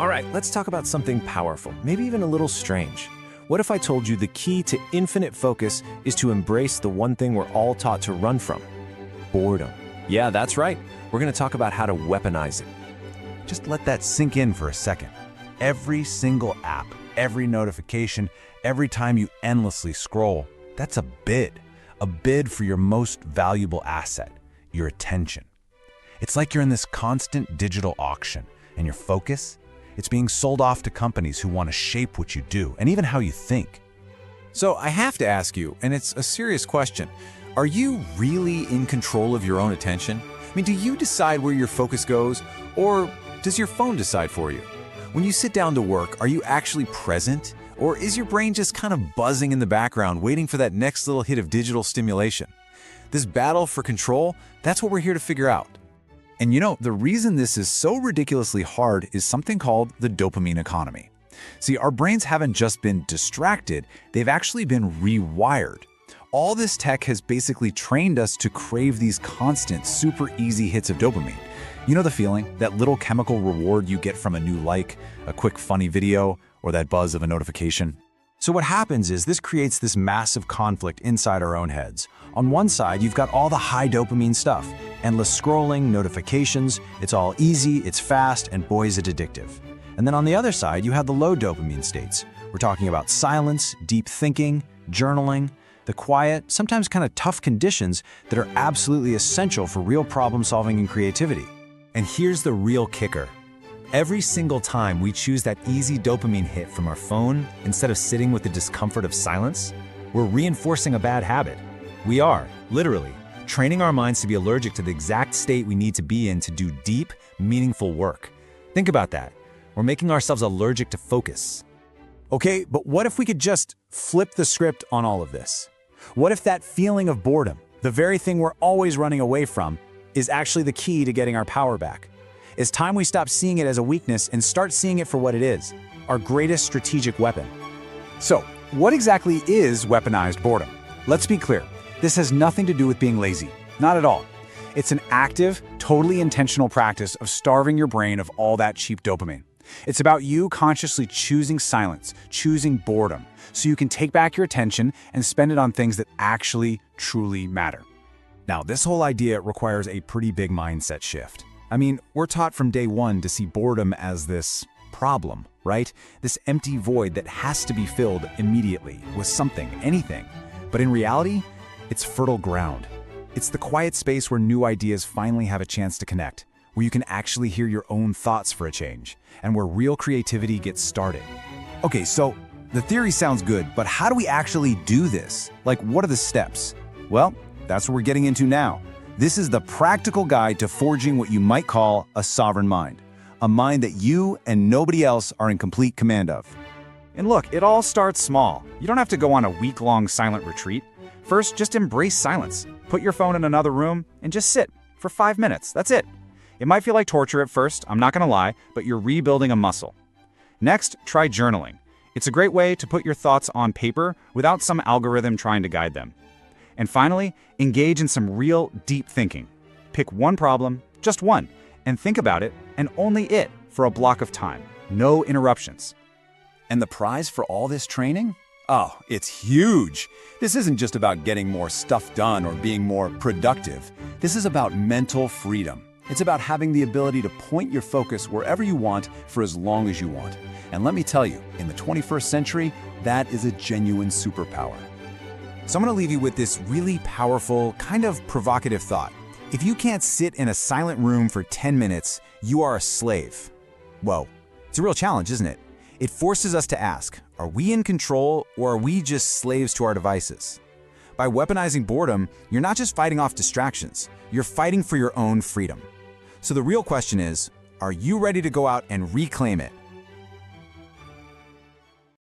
All right, let's talk about something powerful, maybe even a little strange. What if I told you the key to infinite focus is to embrace the one thing we're all taught to run from? Boredom. Yeah, that's right. We're going to talk about how to weaponize it. Just let that sink in for a second. Every single app, every notification, every time you endlessly scroll, that's a bid for your most valuable asset, your attention. It's like you're in this constant digital auction, and your focus, it's being sold off to companies who want to shape what you do and even how you think. So I have to ask you, and it's a serious question, are you really in control of your own attention? I mean, do you decide where your focus goes, or does your phone decide for you? When you sit down to work, are you actually present? Or is your brain just kind of buzzing in the background, waiting for that next little hit of digital stimulation? This battle for control, that's what we're here to figure out. And you know, the reason this is so ridiculously hard is something called the dopamine economy. See, our brains haven't just been distracted, they've actually been rewired. All this tech has basically trained us to crave these constant, super easy hits of dopamine. You know the feeling, that little chemical reward you get from a new like, a quick funny video, or that buzz of a notification? So what happens is this creates this massive conflict inside our own heads. On one side, you've got all the high dopamine stuff, endless scrolling, notifications, it's all easy, it's fast, and boy is it addictive. And then on the other side, you have the low dopamine states. We're talking about silence, deep thinking, journaling, the quiet, sometimes kind of tough conditions that are absolutely essential for real problem solving and creativity. And here's the real kicker. Every single time we choose that easy dopamine hit from our phone, instead of sitting with the discomfort of silence, we're reinforcing a bad habit. We are, literally, training our minds to be allergic to the exact state we need to be in to do deep, meaningful work. Think about that. We're making ourselves allergic to focus. Okay, but what if we could just flip the script on all of this? What if that feeling of boredom, the very thing we're always running away from, is actually the key to getting our power back? It's time we stop seeing it as a weakness and start seeing it for what it is, our greatest strategic weapon. So, what exactly is weaponized boredom? Let's be clear, this has nothing to do with being lazy, not at all. It's an active, totally intentional practice of starving your brain of all that cheap dopamine. It's about you consciously choosing silence, choosing boredom, so you can take back your attention and spend it on things that actually, truly matter. Now, this whole idea requires a pretty big mindset shift. I mean, we're taught from day one to see boredom as this problem, right? This empty void that has to be filled immediately with something, anything. But in reality, it's fertile ground. It's the quiet space where new ideas finally have a chance to connect, where you can actually hear your own thoughts for a change, and where real creativity gets started. Okay, so the theory sounds good, but how do we actually do this? Like, what are the steps? Well, that's what we're getting into now. This is the practical guide to forging what you might call a sovereign mind, a mind that you and nobody else are in complete command of. And look, it all starts small. You don't have to go on a week-long silent retreat. First, just embrace silence. Put your phone in another room and just sit for 5 minutes. That's it. It might feel like torture at first, I'm not gonna lie, but you're rebuilding a muscle. Next, try journaling. It's a great way to put your thoughts on paper without some algorithm trying to guide them. And finally, engage in some real deep thinking. Pick one problem, just one, and think about it, and only it, for a block of time. No interruptions. And the prize for all this training? Oh, it's huge. This isn't just about getting more stuff done or being more productive. This is about mental freedom. It's about having the ability to point your focus wherever you want for as long as you want. And let me tell you, in the 21st century, that is a genuine superpower. So I'm going to leave you with this really powerful, kind of provocative thought. If you can't sit in a silent room for 10 minutes, you are a slave. Whoa, it's a real challenge, isn't it? It forces us to ask, are we in control or are we just slaves to our devices? By weaponizing boredom, you're not just fighting off distractions, you're fighting for your own freedom. So the real question is, are you ready to go out and reclaim it?